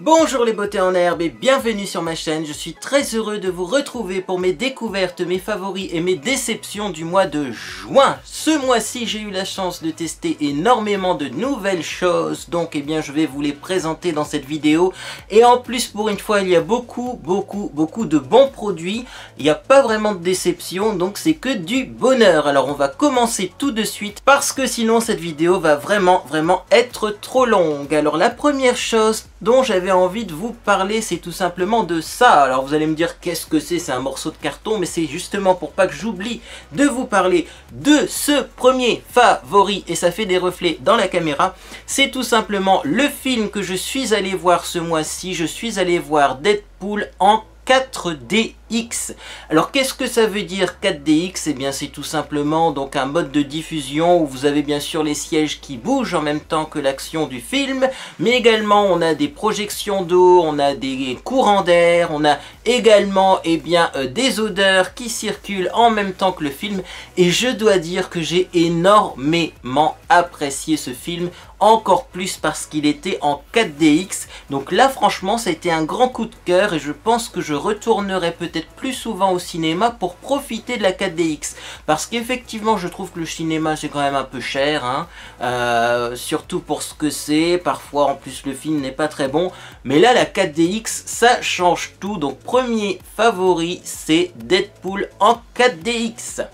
Bonjour les beautés en herbe et bienvenue sur ma chaîne. Je suis très heureux de vous retrouver pour mes découvertes, mes favoris et mes déceptions du mois de juin. Ce mois-ci, j'ai eu la chance de tester énormément de nouvelles choses, donc je vais vous les présenter dans cette vidéo. Et en plus, pour une fois, il y a beaucoup de bons produits. Il n'y a pas vraiment de déception, donc c'est que du bonheur. Alors on va commencer tout de suite parce que sinon cette vidéo va vraiment être trop longue. Alors la première chose dont j'avais envie de vous parler, c'est tout simplement de ça. Alors vous allez me dire qu'est-ce que c'est un morceau de carton, mais c'est justement pour pas que j'oublie de vous parler de ce premier favori, et ça fait des reflets dans la caméra. C'est tout simplement le film que je suis allé voir ce mois-ci. Je suis allé voir Deadpool en 4DX. Alors qu'est-ce que ça veut dire 4DX? Eh bien c'est tout simplement donc un mode de diffusion où vous avez bien sûr les sièges qui bougent en même temps que l'action du film, mais également on a des projections d'eau, on a des courants d'air, on a également des odeurs qui circulent en même temps que le film, et je dois dire que j'ai énormément apprécié ce film, encore plus parce qu'il était en 4DX. Donc là franchement ça a été un grand coup de cœur et je pense que je retournerai peut-être plus souvent au cinéma pour profiter de la 4DX, parce qu'effectivement je trouve que le cinéma c'est quand même un peu cher, hein, surtout pour ce que c'est. Parfois en plus le film n'est pas très bon, mais là la 4DX ça change tout. Donc premier favori, c'est Deadpool en 4DX.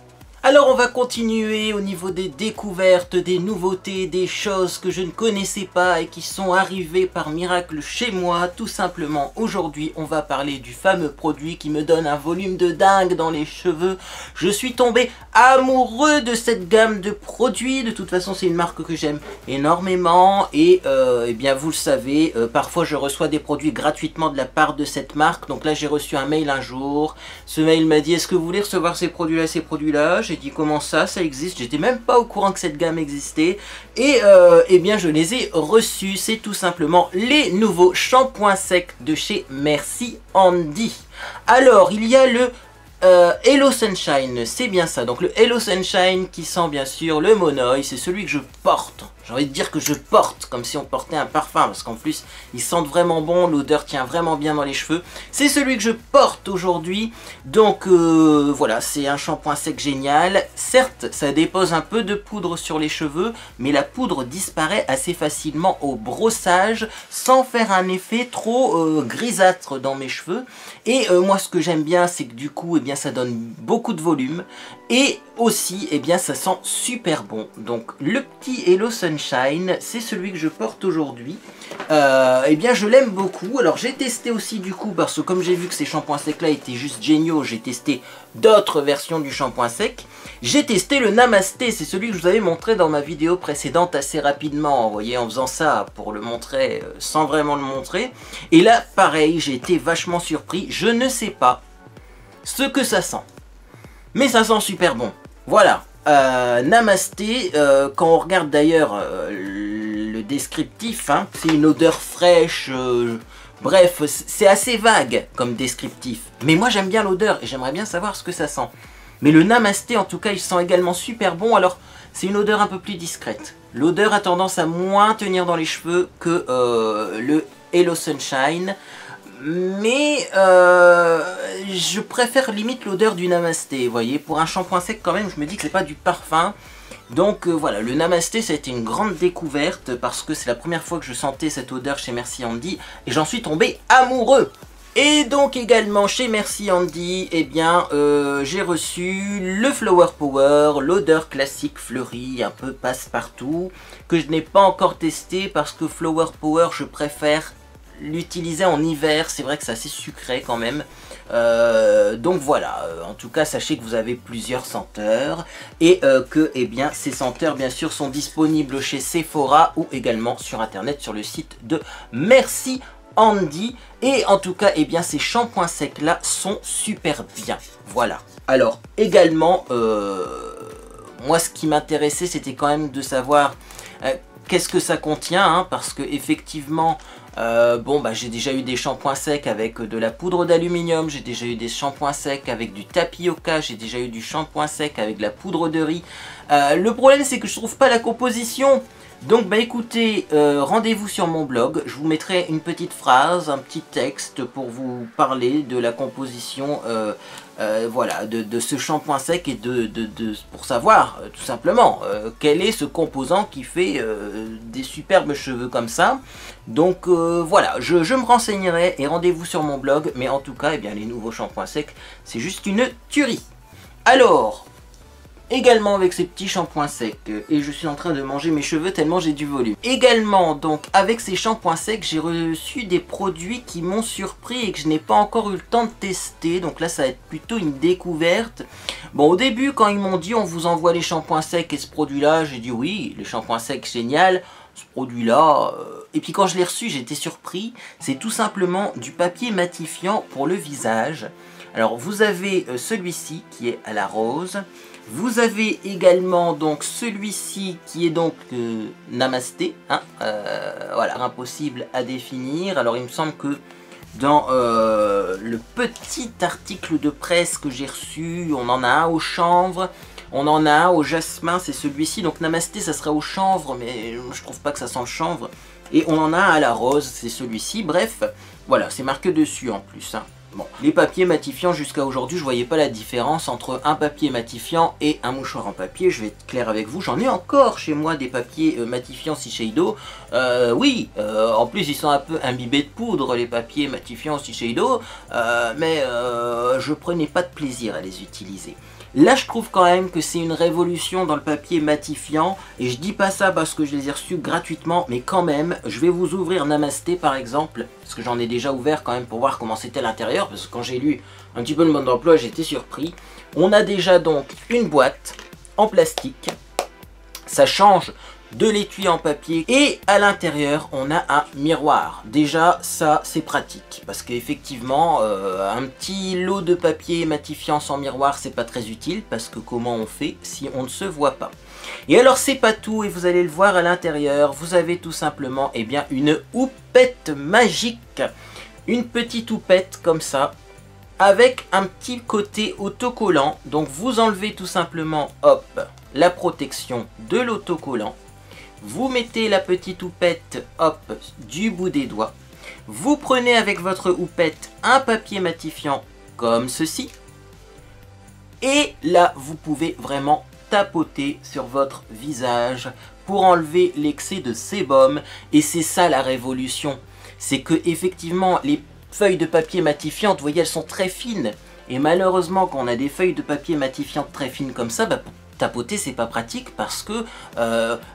Alors on va continuer au niveau des découvertes, des nouveautés, des choses que je ne connaissais pas et qui sont arrivées par miracle chez moi. Tout simplement, aujourd'hui on va parler du fameux produit qui me donne un volume de dingue dans les cheveux. Je suis tombé amoureux de cette gamme de produits. De toute façon c'est une marque que j'aime énormément et vous le savez, parfois je reçois des produits gratuitement de la part de cette marque. Donc là j'ai reçu un mail un jour. Ce mail m'a dit: est-ce que vous voulez recevoir ces produits-là? J'ai dit: comment ça existe? J'étais même pas au courant que cette gamme existait. Et je les ai reçus. C'est tout simplement les nouveaux shampoings secs de chez Merci Handy. Alors il y a le Hello Sunshine, c'est bien ça. Donc le Hello Sunshine qui sent bien sûr le monoï, c'est celui que je porte. J'ai envie de dire que je porte comme si on portait un parfum, parce qu'en plus ils sentent vraiment bon, l'odeur tient vraiment bien dans les cheveux. C'est celui que je porte aujourd'hui. Donc voilà, c'est un shampoing sec génial. Certes ça dépose un peu de poudre sur les cheveux, mais la poudre disparaît assez facilement au brossage sans faire un effet trop grisâtre dans mes cheveux. Et moi ce que j'aime bien, c'est que du coup ça donne beaucoup de volume, et aussi ça sent super bon. Donc le petit Hello Sunshine, c'est celui que je porte aujourd'hui. Je l'aime beaucoup. Alors j'ai testé aussi du coup, parce que comme j'ai vu que ces shampoings secs là étaient juste géniaux, j'ai testé d'autres versions du shampoing sec. J'ai testé le Namasté, c'est celui que je vous avais montré dans ma vidéo précédente assez rapidement, vous voyez, en faisant ça pour le montrer sans vraiment le montrer. Et là pareil, j'ai été vachement surpris. Je ne sais pas ce que ça sent, mais ça sent super bon. Voilà, Namasté, quand on regarde d'ailleurs le descriptif, hein, c'est une odeur fraîche, bref, c'est assez vague comme descriptif. Mais moi j'aime bien l'odeur et j'aimerais bien savoir ce que ça sent. Mais le Namasté en tout cas il sent également super bon. Alors c'est une odeur un peu plus discrète. L'odeur a tendance à moins tenir dans les cheveux que le Hello Sunshine. Mais je préfère limite l'odeur du Namasté, vous voyez. Pour un shampoing sec quand même, je me dis que c'est pas du parfum. Donc voilà, le Namasté ça a été une grande découverte, parce que c'est la première fois que je sentais cette odeur chez Merci Handy, et j'en suis tombé amoureux. Et donc également chez Merci Handy, j'ai reçu le Flower Power, l'odeur classique fleurie, un peu passe-partout, que je n'ai pas encore testé, parce que Flower Power je préfère l'utiliser en hiver. C'est vrai que c'est assez sucré quand même. Donc voilà, en tout cas sachez que vous avez plusieurs senteurs, et que ces senteurs bien sûr sont disponibles chez Sephora ou également sur internet sur le site de Merci Handy. Et en tout cas ces shampoings secs là sont super bien. Voilà. Alors également moi ce qui m'intéressait c'était quand même de savoir qu'est-ce que ça contient, hein, parce que effectivement j'ai déjà eu des shampoings secs avec de la poudre d'aluminium, j'ai déjà eu des shampoings secs avec du tapioca, j'ai déjà eu du shampoing sec avec de la poudre de riz. Le problème c'est que je trouve pas la composition. Donc bah écoutez, rendez-vous sur mon blog, je vous mettrai une petite phrase, un petit texte pour vous parler de la composition voilà, de ce shampoing sec et pour savoir tout simplement quel est ce composant qui fait des superbes cheveux comme ça. Donc voilà, je me renseignerai et rendez-vous sur mon blog, mais en tout cas, eh bien, les nouveaux shampoings secs, c'est juste une tuerie. Alors, également avec ces petits shampoings secs, et je suis en train de manger mes cheveux tellement j'ai du volume. Également, donc, avec ces shampoings secs, j'ai reçu des produits qui m'ont surpris et que je n'ai pas encore eu le temps de tester. Donc là, ça va être plutôt une découverte. Bon, au début, quand ils m'ont dit on vous envoie les shampoings secs et ce produit-là, j'ai dit oui, les shampoings secs, génial. Ce produit-là, et puis quand je l'ai reçu, j'étais surpris. C'est tout simplement du papier matifiant pour le visage. Alors, vous avez celui-ci qui est à la rose. Vous avez également donc celui-ci qui est donc Namasté, hein, voilà, impossible à définir. Alors il me semble que dans le petit article de presse que j'ai reçu, on en a un au chanvre, on en a un au jasmin, c'est celui-ci. Donc Namasté, ça serait au chanvre, mais je trouve pas que ça sent le chanvre. Et on en a un à la rose, c'est celui-ci. Bref, voilà, c'est marqué dessus en plus, hein. Bon, les papiers matifiants jusqu'à aujourd'hui, je voyais pas la différence entre un papier matifiant et un mouchoir en papier. Je vais être clair avec vous, j'en ai encore chez moi des papiers matifiants Shiseido. Oui, en plus ils sont un peu imbibés de poudre, les papiers matifiants Shiseido, mais je prenais pas de plaisir à les utiliser. Là, je trouve quand même que c'est une révolution dans le papier matifiant. Et je dis pas ça parce que je les ai reçus gratuitement, mais quand même, je vais vous ouvrir Namasté par exemple. Parce que j'en ai déjà ouvert quand même pour voir comment c'était l'intérieur. Parce que quand j'ai lu un petit peu le mode d'emploi, j'étais surpris. On a déjà donc une boîte en plastique. Ça change de l'étui en papier et à l'intérieur on a un miroir. Déjà ça c'est pratique parce qu'effectivement un petit lot de papier matifiant sans miroir c'est pas très utile parce que comment on fait si on ne se voit pas. Et alors c'est pas tout et vous allez le voir à l'intérieur, vous avez tout simplement eh bien une houppette magique, une petite houppette comme ça avec un petit côté autocollant. Donc vous enlevez tout simplement hop la protection de l'autocollant. Vous mettez la petite houppette, hop, du bout des doigts. Vous prenez avec votre houppette un papier matifiant comme ceci. Et là, vous pouvez vraiment tapoter sur votre visage pour enlever l'excès de sébum. Et c'est ça la révolution. C'est que effectivement, les feuilles de papier matifiantes, vous voyez, elles sont très fines. Et malheureusement, quand on a des feuilles de papier matifiantes très fines comme ça, bah, tapoter c'est pas pratique parce que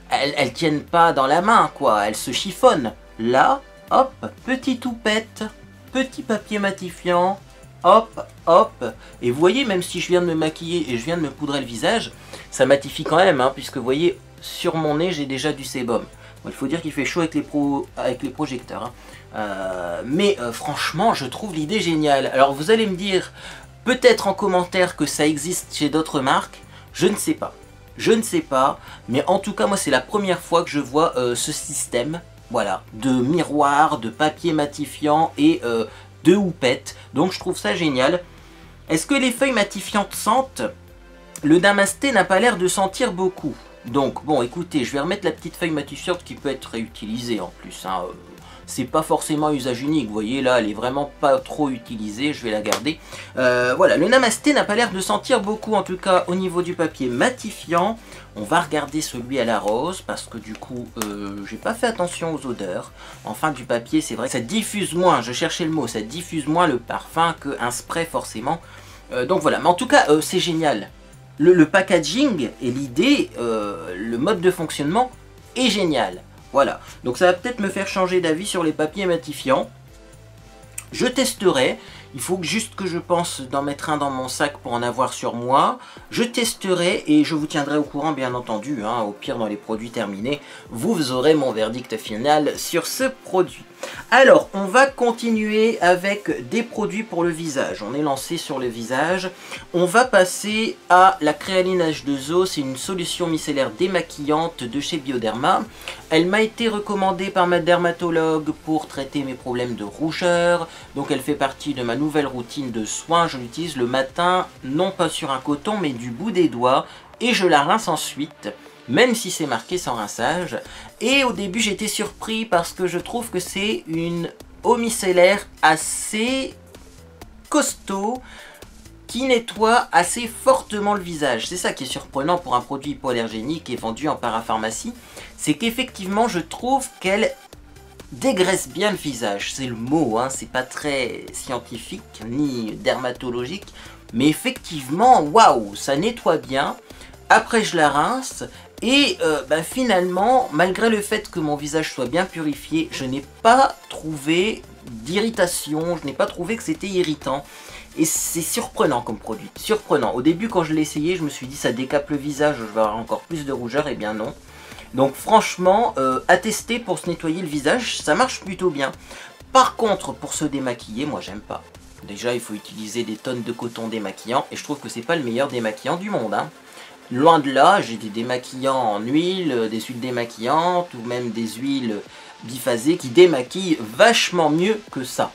elles tiennent pas dans la main quoi, elles se chiffonnent. Là, hop, petite houppette, petit papier matifiant, hop, hop, et vous voyez même si je viens de me maquiller et je viens de me poudrer le visage, ça matifie quand même, hein, puisque vous voyez sur mon nez j'ai déjà du sébum. Bon, il faut dire qu'il fait chaud avec les projecteurs, hein. Mais franchement je trouve l'idée géniale. Alors vous allez me dire peut-être en commentaire que ça existe chez d'autres marques. Je ne sais pas, mais en tout cas moi c'est la première fois que je vois ce système, voilà, de miroir, de papier matifiant et de houppette, donc je trouve ça génial. Est-ce que les feuilles matifiantes sentent? Le Namasté n'a pas l'air de sentir beaucoup, donc bon écoutez, je vais remettre la petite feuille matifiante qui peut être réutilisée en plus, hein. C'est pas forcément usage unique, vous voyez là elle est vraiment pas trop utilisée, je vais la garder. Voilà, le Namasté n'a pas l'air de sentir beaucoup en tout cas au niveau du papier matifiant. On va regarder celui à la rose parce que du coup j'ai pas fait attention aux odeurs. Enfin du papier c'est vrai que ça diffuse moins, je cherchais le mot, ça diffuse moins le parfum qu'un spray forcément. Donc voilà, mais en tout cas c'est génial. Le packaging et l'idée, le mode de fonctionnement est génial. Voilà, donc ça va peut-être me faire changer d'avis sur les papiers matifiants. Je testerai, il faut juste que je pense d'en mettre un dans mon sac pour en avoir sur moi. Je testerai et je vous tiendrai au courant bien entendu, hein, au pire dans les produits terminés, vous aurez mon verdict final sur ce produit. Alors, on va continuer avec des produits pour le visage. On est lancé sur le visage. On va passer à la Créaline H2O. C'est une solution micellaire démaquillante de chez Bioderma. Elle m'a été recommandée par ma dermatologue pour traiter mes problèmes de rougeur. Donc elle fait partie de ma nouvelle routine de soins. Je l'utilise le matin, non pas sur un coton, mais du bout des doigts. Et je la rince ensuite même si c'est marqué sans rinçage. Et au début j'étais surpris parce que je trouve que c'est une eau micellaire assez costaud, qui nettoie assez fortement le visage. C'est ça qui est surprenant pour un produit hypoallergénique et vendu en parapharmacie, c'est qu'effectivement je trouve qu'elle dégraisse bien le visage. C'est le mot, hein, c'est pas très scientifique ni dermatologique, mais effectivement, waouh, ça nettoie bien. Après je la rince et finalement, malgré le fait que mon visage soit bien purifié, je n'ai pas trouvé d'irritation, je n'ai pas trouvé que c'était irritant. Et c'est surprenant comme produit, surprenant. Au début quand je l'ai essayé, je me suis dit ça décape le visage, je vais avoir encore plus de rougeur, et bien non. Donc franchement, à tester pour se nettoyer le visage, ça marche plutôt bien. Par contre, pour se démaquiller, moi j'aime pas. Déjà, il faut utiliser des tonnes de coton démaquillant, et je trouve que c'est pas le meilleur démaquillant du monde, hein. Loin de là, j'ai des démaquillants en huile, des huiles démaquillantes, ou même des huiles biphasées qui démaquillent vachement mieux que ça.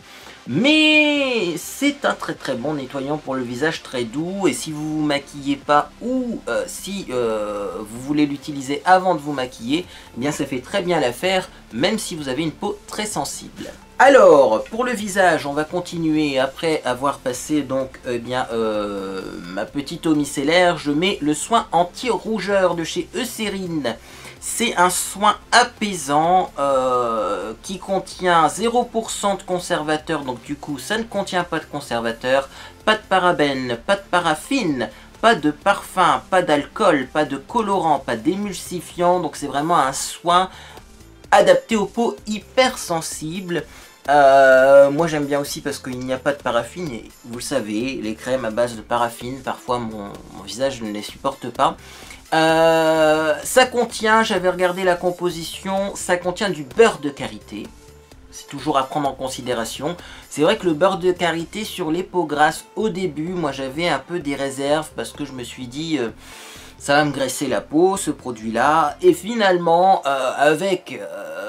Mais c'est un très très bon nettoyant pour le visage, très doux, et si vous vous maquillez pas ou si vous voulez l'utiliser avant de vous maquiller, eh bien ça fait très bien l'affaire, même si vous avez une peau très sensible. Alors, pour le visage, on va continuer après avoir passé donc ma petite eau micellaire. Je mets le soin anti-rougeur de chez Eucérine. C'est un soin apaisant qui contient 0% de conservateur, donc du coup ça ne contient pas de conservateur, pas de parabènes, pas de paraffine, pas de parfum, pas d'alcool, pas de colorant, pas d'émulsifiant, donc c'est vraiment un soin adapté aux peaux hypersensibles. Moi j'aime bien aussi parce qu'il n'y a pas de paraffine et vous le savez, les crèmes à base de paraffine, parfois mon visage ne les supporte pas. Ça contient, j'avais regardé la composition, ça contient du beurre de karité. C'est toujours à prendre en considération. C'est vrai que le beurre de karité sur les peaux grasses, au début, moi j'avais un peu des réserves parce que je me suis dit ça va me graisser la peau ce produit là. Et finalement avec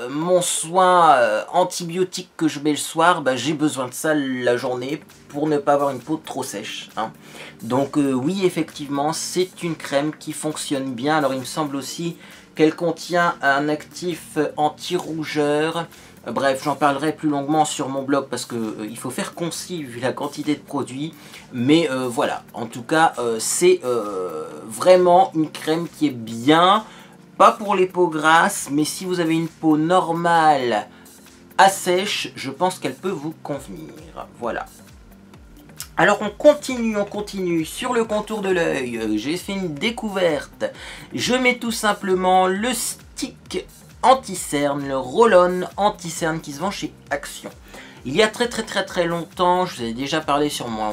mon soin antibiotique que je mets le soir, j'ai besoin de ça la journée pour ne pas avoir une peau trop sèche, hein. Donc oui, effectivement c'est une crème qui fonctionne bien. Alors il me semble aussi qu'elle contient un actif anti-rougeur. Bref, j'en parlerai plus longuement sur mon blog parce que il faut faire concis vu la quantité de produits. Mais voilà, en tout cas, c'est vraiment une crème qui est bien. Pas pour les peaux grasses, mais si vous avez une peau normale à sèche, je pense qu'elle peut vous convenir. Voilà. Alors on continue sur le contour de l'œil. J'ai fait une découverte. Je mets tout simplement le stick anti-cerne, le roll-on anti-cerne qui se vend chez Action. Il y a très longtemps, je vous ai déjà parlé sur mon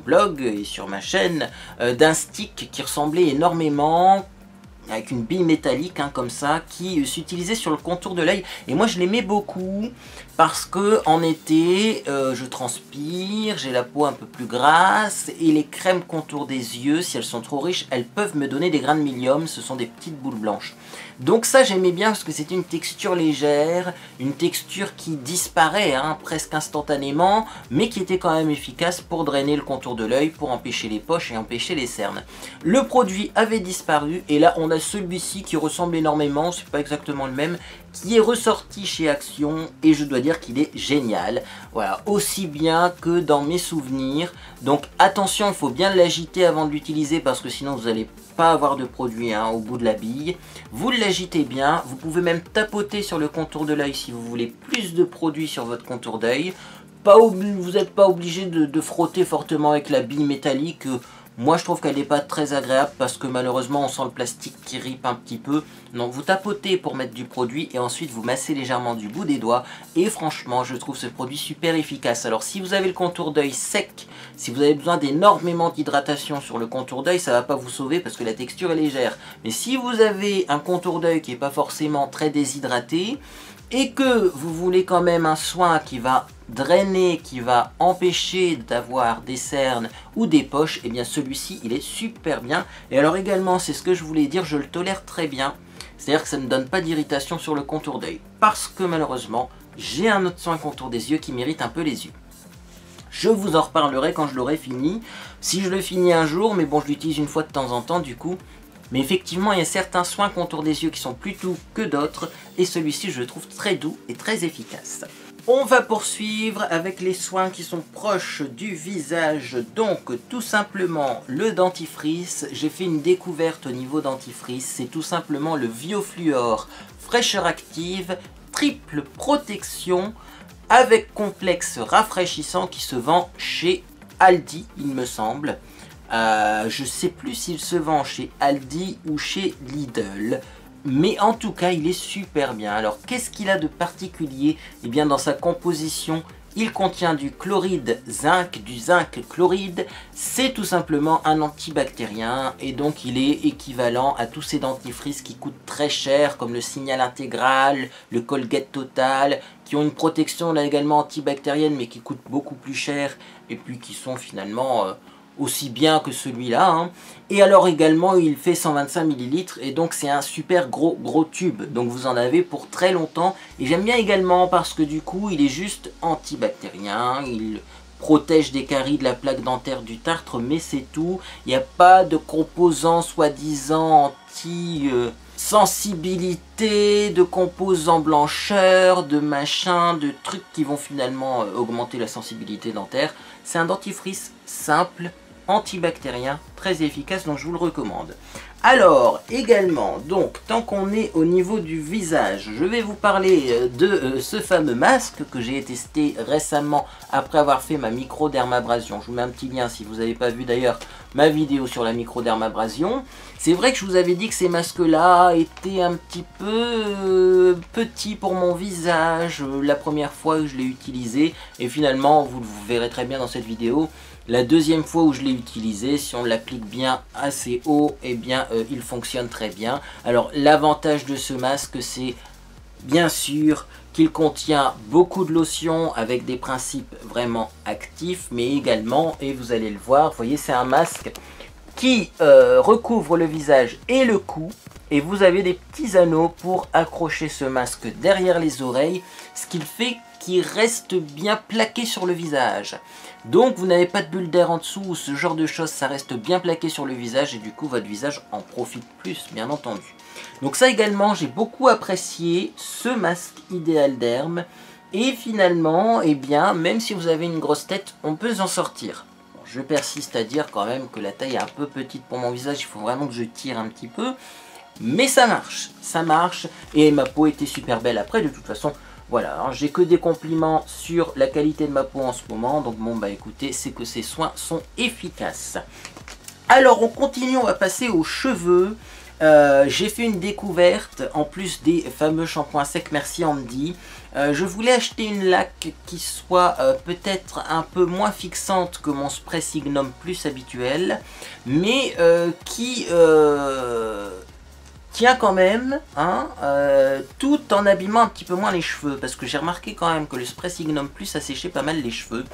blog et sur ma chaîne d'un stick qui ressemblait énormément, avec une bille métallique comme ça, qui s'utilisait sur le contour de l'œil. Et moi je l'aimais beaucoup parce que en été je transpire, j'ai la peau un peu plus grasse et les crèmes contour des yeux, si elles sont trop riches, elles peuvent me donner des grains de milium, ce sont des petites boules blanches. Donc ça j'aimais bien parce que c'était une texture légère, une texture qui disparaît presque instantanément, mais qui était quand même efficace pour drainer le contour de l'œil, pour empêcher les poches et empêcher les cernes. Le produit avait disparu et là on a celui-ci qui ressemble énormément, c'est pas exactement le même, qui est ressorti chez Action et je dois dire qu'il est génial. Voilà, aussi bien que dans mes souvenirs. Donc attention, il faut bien l'agiter avant de l'utiliser parce que sinon vous n'allez pas avoir de produit au bout de la bille. Vous l'agitez bien, vous pouvez même tapoter sur le contour de l'œil si vous voulez plus de produit sur votre contour d'œil. Vous n'êtes pas obligé de frotter fortement avec la bille métallique. Moi je trouve qu'elle n'est pas très agréable parce que malheureusement on sent le plastique qui ripe un petit peu. Donc vous tapotez pour mettre du produit et ensuite vous massez légèrement du bout des doigts. Et franchement je trouve ce produit super efficace. Alors si vous avez le contour d'œil sec, si vous avez besoin d'énormément d'hydratation sur le contour d'œil, ça ne va pas vous sauver parce que la texture est légère. Mais si vous avez un contour d'œil qui n'est pas forcément très déshydraté, et que vous voulez quand même un soin qui va drainer, qui va empêcher d'avoir des cernes ou des poches, et eh bien celui-ci il est super bien. Et alors également, c'est ce que je voulais dire, je le tolère très bien, c'est-à-dire que ça ne donne pas d'irritation sur le contour d'œil, parce que malheureusement j'ai un autre soin contour des yeux qui m'irrite un peu les yeux. Je vous en reparlerai quand je l'aurai fini, si je le finis un jour, mais bon je l'utilise une fois de temps en temps du coup. Mais effectivement, il y a certains soins contour des yeux qui sont plus doux que d'autres, et celui-ci je le trouve très doux et très efficace. On va poursuivre avec les soins qui sont proches du visage, donc tout simplement le dentifrice. J'ai fait une découverte au niveau dentifrice, c'est tout simplement le Viofluor fraîcheur active, triple protection avec complexe rafraîchissant qui se vend chez Aldi, il me semble. Je sais plus s'il se vend chez Aldi ou chez Lidl. Mais en tout cas, il est super bien. Alors, qu'est-ce qu'il a de particulier? Eh bien, dans sa composition, il contient du chloride zinc, du zinc chloride. C'est tout simplement un antibactérien et donc il est équivalent à tous ces dentifrices qui coûtent très cher, comme le Signal Intégral, le Colgate Total, qui ont une protection là également antibactérienne, mais qui coûtent beaucoup plus cher et puis qui sont finalement aussi bien que celui-là, hein. Et alors également il fait 125 ml et donc c'est un super gros tube, donc vous en avez pour très longtemps. Et j'aime bien également parce que du coup il est juste antibactérien, il protège des caries, de la plaque dentaire, du tartre, mais c'est tout. Il n'y a pas de composants soi-disant anti sensibilité, de composants blancheurs, de machins, de trucs qui vont finalement augmenter la sensibilité dentaire. C'est un dentifrice simple, antibactérien, très efficace, donc je vous le recommande. Alors, également, donc, tant qu'on est au niveau du visage, je vais vous parler de ce fameux masque que j'ai testé récemment après avoir fait ma microdermabrasion. Je vous mets un petit lien si vous n'avez pas vu d'ailleurs ma vidéo sur la microdermabrasion. C'est vrai que je vous avais dit que ces masques-là étaient un petit peu petits pour mon visage la première fois que je l'ai utilisé. Et finalement, vous le verrez très bien dans cette vidéo, la deuxième fois où je l'ai utilisé, si on l'applique bien assez haut, eh bien il fonctionne très bien. Alors l'avantage de ce masque, c'est bien sûr qu'il contient beaucoup de lotion avec des principes vraiment actifs, mais également, et vous allez le voir, vous voyez, c'est un masque qui recouvre le visage et le cou. Et vous avez des petits anneaux pour accrocher ce masque derrière les oreilles, ce qui fait qu'il reste bien plaqué sur le visage. Donc vous n'avez pas de bulle d'air en dessous ou ce genre de choses, ça reste bien plaqué sur le visage et du coup votre visage en profite plus, bien entendu. Donc ça également, j'ai beaucoup apprécié ce masque Ideal Derm. Et finalement, eh bien, même si vous avez une grosse tête, on peut s'en sortir. Bon, je persiste à dire quand même que la taille est un peu petite pour mon visage, il faut vraiment que je tire un petit peu. Mais ça marche, et ma peau était super belle après, de toute façon, voilà, hein, j'ai que des compliments sur la qualité de ma peau en ce moment, donc bon bah écoutez, c'est que ces soins sont efficaces. Alors on continue, on va passer aux cheveux. J'ai fait une découverte, en plus des fameux shampoings secs, merci Andy. Je voulais acheter une laque qui soit peut-être un peu moins fixante que mon spray Signum Plus habituel, mais qui tient quand même, hein, tout en abîmant un petit peu moins les cheveux, parce que j'ai remarqué quand même que le spray Signum Plus a séché pas mal les cheveux.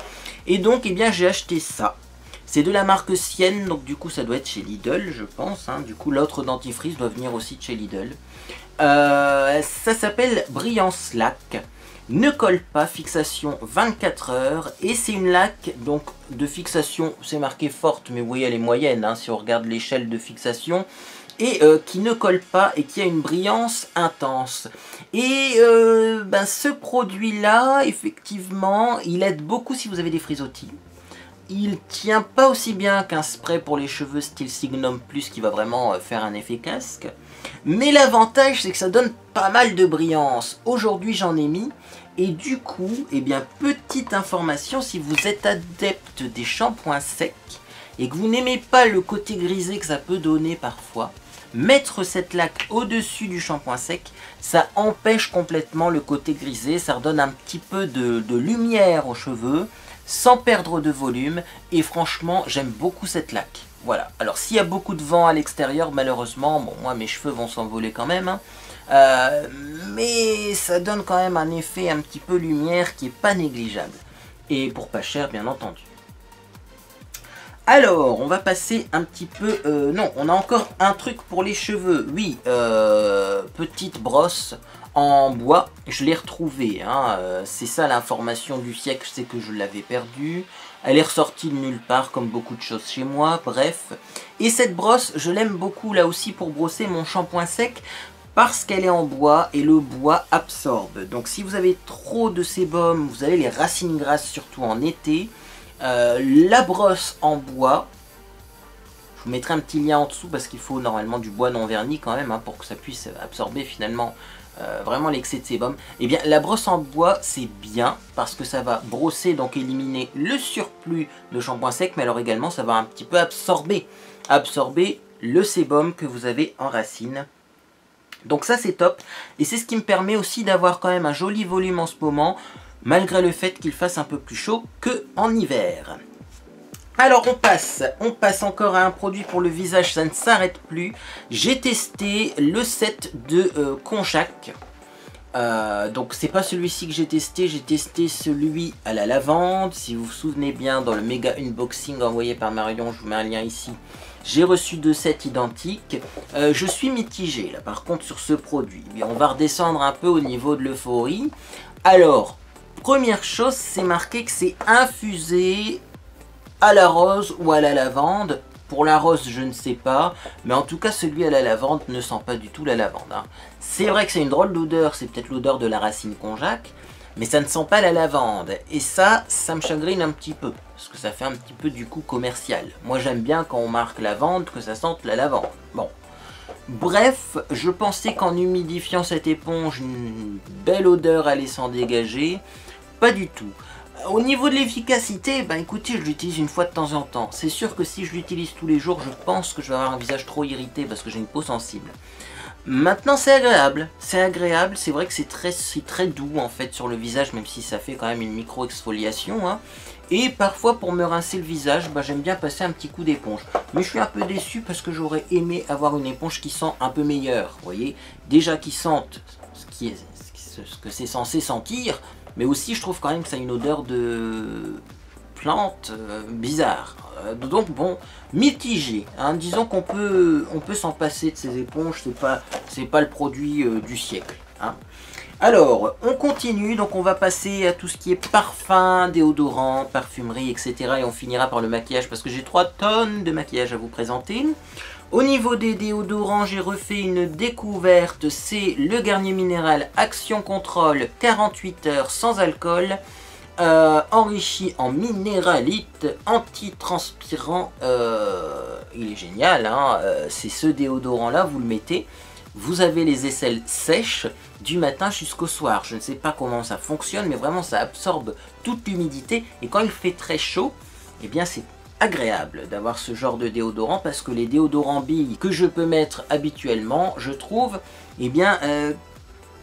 Et donc eh bien j'ai acheté ça. C'est de la marque Sienne, donc du coup ça doit être chez Lidl, je pense, hein. Du coup l'autre dentifrice doit venir aussi de chez Lidl. Ça s'appelle Brillance Lac. Ne colle pas, fixation 24 heures. Et c'est une laque donc de fixation, c'est marqué forte, mais vous voyez elle est moyenne, hein, si on regarde l'échelle de fixation. Et qui ne colle pas et qui a une brillance intense. Et ben, ce produit-là, effectivement, il aide beaucoup si vous avez des frisottis. Il tient pas aussi bien qu'un spray pour les cheveux style Signum Plus qui va vraiment faire un effet casque. Mais l'avantage c'est que ça donne pas mal de brillance. Aujourd'hui j'en ai mis. Et du coup, eh bien, petite information, si vous êtes adepte des shampoings secs et que vous n'aimez pas le côté grisé que ça peut donner parfois, mettre cette laque au-dessus du shampoing sec, ça empêche complètement le côté grisé, ça redonne un petit peu de lumière aux cheveux, sans perdre de volume, et franchement, j'aime beaucoup cette laque. Voilà, alors s'il y a beaucoup de vent à l'extérieur, malheureusement, bon, moi mes cheveux vont s'envoler quand même, hein, mais ça donne quand même un effet un petit peu lumière qui est pas négligeable. Et pour pas cher, bien entendu. Alors, on va passer un petit peu... non, on a encore un truc pour les cheveux. Oui, petite brosse en bois. Je l'ai retrouvée, hein. C'est ça l'information du siècle, c'est que je l'avais perdue. Elle est ressortie de nulle part comme beaucoup de choses chez moi, bref. Et cette brosse, je l'aime beaucoup là aussi pour brosser mon shampoing sec parce qu'elle est en bois et le bois absorbe. Donc si vous avez trop de sébum, vous avez les racines grasses surtout en été, la brosse en bois, je vous mettrai un petit lien en dessous parce qu'il faut normalement du bois non verni quand même, hein, pour que ça puisse absorber finalement vraiment l'excès de sébum. Et bien la brosse en bois c'est bien parce que ça va brosser, donc éliminer le surplus de shampoing sec, mais alors également ça va un petit peu absorber le sébum que vous avez en racine. Donc ça c'est top, et c'est ce qui me permet aussi d'avoir quand même un joli volume en ce moment, malgré le fait qu'il fasse un peu plus chaud qu'en hiver. Alors on passe encore à un produit pour le visage, ça ne s'arrête plus. J'ai testé le set de Konjac. Donc c'est pas celui-ci que j'ai testé celui à la lavande. Si vous vous souvenez bien, dans le méga unboxing envoyé par Marion, je vous mets un lien ici. J'ai reçu 2 sets identiques. Je suis mitigé là par contre sur ce produit. On va redescendre un peu au niveau de l'euphorie. Alors, première chose, c'est marqué que c'est infusé à la rose ou à la lavande. Pour la rose, je ne sais pas, mais en tout cas celui à la lavande ne sent pas du tout la lavande, hein. C'est vrai que c'est une drôle d'odeur, c'est peut-être l'odeur de la racine konjac, mais ça ne sent pas la lavande. Et ça me chagrine un petit peu, parce que ça fait un petit peu du coup commercial. Moi j'aime bien quand on marque lavande, que ça sente la lavande. Bon. Bref, je pensais qu'en humidifiant cette éponge, une belle odeur allait s'en dégager. Pas du tout. Au niveau de l'efficacité, ben écoutez, je l'utilise une fois de temps en temps. C'est sûr que si je l'utilise tous les jours, je pense que je vais avoir un visage trop irrité parce que j'ai une peau sensible. Maintenant c'est agréable, c'est vrai que c'est très doux en fait sur le visage, même si ça fait quand même une micro-exfoliation, hein. Et parfois pour me rincer le visage, ben, j'aime bien passer un petit coup d'éponge. Mais je suis un peu déçu parce que j'aurais aimé avoir une éponge qui sent un peu meilleur, vous voyez. Déjà qui sente ce que c'est censé sentir, mais aussi je trouve quand même que ça a une odeur de plante bizarre. Donc bon, mitigé, hein. Disons qu'on peut s'en passer de ces éponges, c'est pas le produit du siècle, hein. Alors, on continue, donc on va passer à tout ce qui est parfum, déodorant, parfumerie, etc. Et on finira par le maquillage parce que j'ai 3 tonnes de maquillage à vous présenter. Au niveau des déodorants, j'ai refait une découverte, c'est le Garnier Minéral Action Contrôle 48 heures sans alcool, enrichi en minéralite, anti-transpirant. Il est génial, hein. C'est ce déodorant là, vous le mettez, vous avez les aisselles sèches du matin jusqu'au soir. Je ne sais pas comment ça fonctionne, mais vraiment ça absorbe toute l'humidité, et quand il fait très chaud, eh bien c'est agréable d'avoir ce genre de déodorant, parce que les déodorants billes que je peux mettre habituellement, je trouve eh bien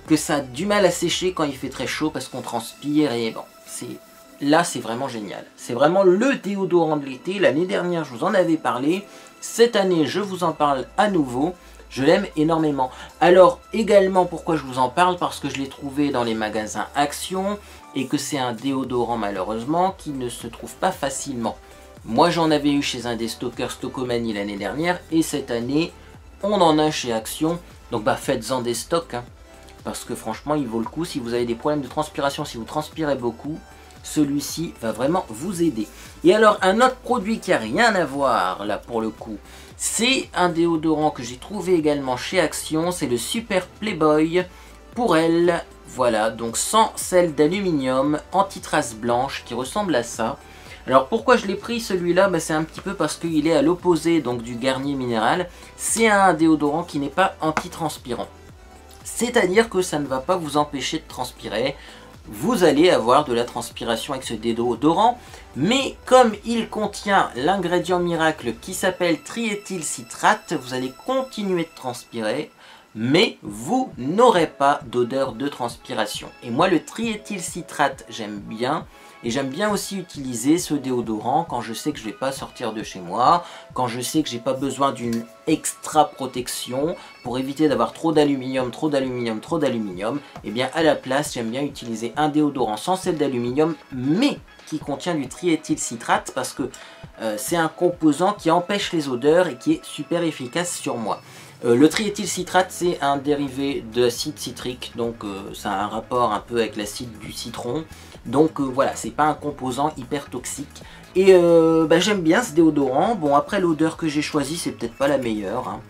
que ça a du mal à sécher quand il fait très chaud parce qu'on transpire, et bon, là c'est vraiment génial. C'est vraiment le déodorant de l'été. L'année dernière je vous en avais parlé, cette année je vous en parle à nouveau. Je l'aime énormément. Alors également, pourquoi je vous en parle? Parce que je l'ai trouvé dans les magasins Action et que c'est un déodorant malheureusement qui ne se trouve pas facilement. Moi j'en avais eu chez un des stockers Stockomanie l'année dernière, et cette année on en a chez Action. Donc bah faites-en des stocks, hein, parce que franchement il vaut le coup. Si vous avez des problèmes de transpiration, si vous transpirez beaucoup, celui-ci va vraiment vous aider. Et alors un autre produit qui a rien à voir là pour le coup, c'est un déodorant que j'ai trouvé également chez Action, c'est le Super Playboy pour elle. Voilà, donc sans sel d'aluminium, anti-trace blanche, qui ressemble à ça. Alors pourquoi je l'ai pris celui-là? Ben, c'est un petit peu parce qu'il est à l'opposé donc du Garnier Minéral. C'est un déodorant qui n'est pas anti-transpirant. C'est-à-dire que ça ne va pas vous empêcher de transpirer. Vous allez avoir de la transpiration avec ce déodorant, mais comme il contient l'ingrédient miracle qui s'appelle triéthylcitrate, vous allez continuer de transpirer, mais vous n'aurez pas d'odeur de transpiration. Et moi le triéthylcitrate j'aime bien, et j'aime bien aussi utiliser ce déodorant quand je sais que je ne vais pas sortir de chez moi, quand je sais que j'ai pas besoin d'une extra protection pour éviter d'avoir trop d'aluminium, et bien à la place j'aime bien utiliser un déodorant sans sel d'aluminium mais qui contient du triéthylcitrate, parce que c'est un composant qui empêche les odeurs et qui est super efficace sur moi. Le triéthylcitrate, c'est un dérivé d'acide citrique, donc ça a un rapport un peu avec l'acide du citron. Donc voilà, c'est pas un composant hyper toxique. Et j'aime bien ce déodorant. Bon, après l'odeur que j'ai choisie, c'est peut-être pas la meilleure, hein.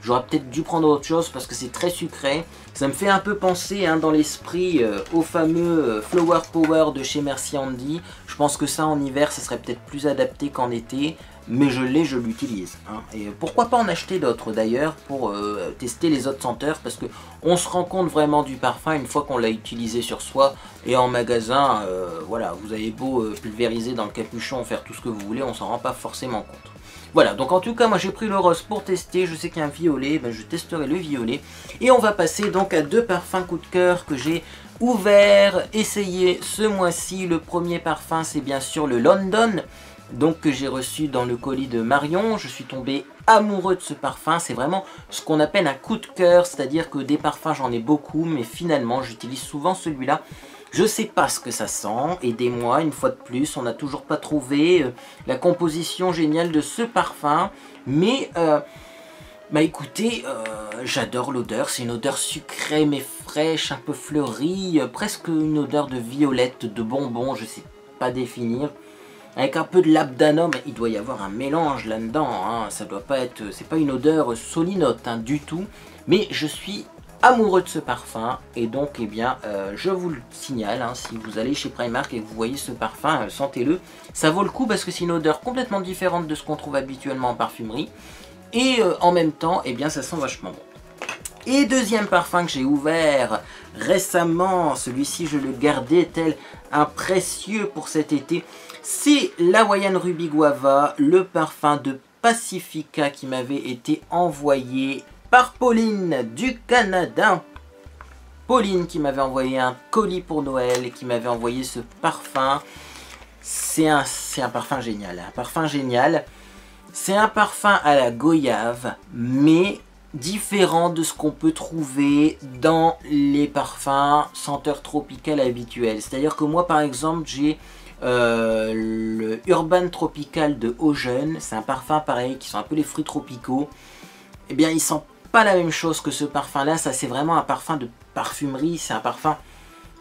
J'aurais peut-être dû prendre autre chose parce que c'est très sucré. Ça me fait un peu penser dans l'esprit au fameux Flower Power de chez Merci Handy. Je pense que ça en hiver, ça serait peut-être plus adapté qu'en été. Mais je l'utilise. Hein. Et pourquoi pas en acheter d'autres d'ailleurs pour tester les autres senteurs. Parce que on se rend compte vraiment du parfum une fois qu'on l'a utilisé sur soi. Et en magasin, voilà, vous avez beau pulvériser dans le capuchon, faire tout ce que vous voulez, on s'en rend pas forcément compte. Voilà, donc en tout cas, moi j'ai pris le rose pour tester. Je sais qu'il y a un violet, je testerai le violet. Et on va passer donc à deux parfums coup de cœur que j'ai ouvert, essayé ce mois-ci. Le premier parfum, c'est bien sûr le London, donc que j'ai reçu dans le colis de Marion. Je suis tombé amoureux de ce parfum. C'est vraiment ce qu'on appelle un coup de cœur, c'est-à-dire que des parfums, j'en ai beaucoup, mais finalement, j'utilise souvent celui-là. Je sais pas ce que ça sent, aidez-moi une fois de plus, on n'a toujours pas trouvé la composition géniale de ce parfum, mais écoutez, j'adore l'odeur, c'est une odeur sucrée mais fraîche, un peu fleurie, presque une odeur de violette, de bonbons, je sais pas définir, avec un peu de labdanum. Il doit y avoir un mélange là-dedans, hein, ça doit pas être, c'est pas une odeur solinote du tout, mais je suis amoureux de ce parfum et donc je vous le signale, si vous allez chez Primark et que vous voyez ce parfum, sentez-le, ça vaut le coup parce que c'est une odeur complètement différente de ce qu'on trouve habituellement en parfumerie et en même temps ça sent vachement bon. Et deuxième parfum que j'ai ouvert récemment, celui-ci je le gardais tel un précieux pour cet été, c'est l'Hawaiian Ruby Guava, le parfum de Pacifica qui m'avait été envoyé par Pauline du Canada. Pauline qui m'avait envoyé un colis pour Noël et qui m'avait envoyé ce parfum. C'est un parfum génial. Un parfum génial. C'est un parfum à la goyave, mais différent de ce qu'on peut trouver dans les parfums senteurs tropicales habituels. C'est-à-dire que moi, par exemple, j'ai le Urban Tropical de Ocean. C'est un parfum pareil, qui sont un peu les fruits tropicaux. Il sent pas la même chose que ce parfum là, ça c'est vraiment un parfum de parfumerie, c'est un parfum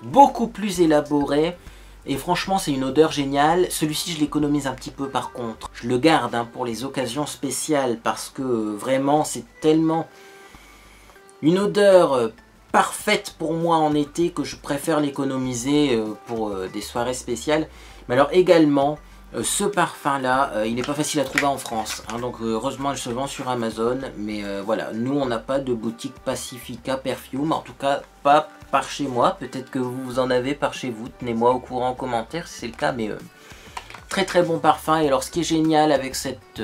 beaucoup plus élaboré et franchement c'est une odeur géniale. Celui-ci je l'économise un petit peu par contre, je le garde pour les occasions spéciales parce que vraiment c'est tellement une odeur parfaite pour moi en été que je préfère l'économiser pour des soirées spéciales. Mais alors également ce parfum là, il n'est pas facile à trouver en France, donc heureusement il se vend sur Amazon, mais voilà, nous on n'a pas de boutique Pacifica Perfume, en tout cas pas par chez moi, peut-être que vous en avez par chez vous, tenez-moi au courant en commentaire si c'est le cas, mais très très bon parfum. Et alors ce qui est génial avec cette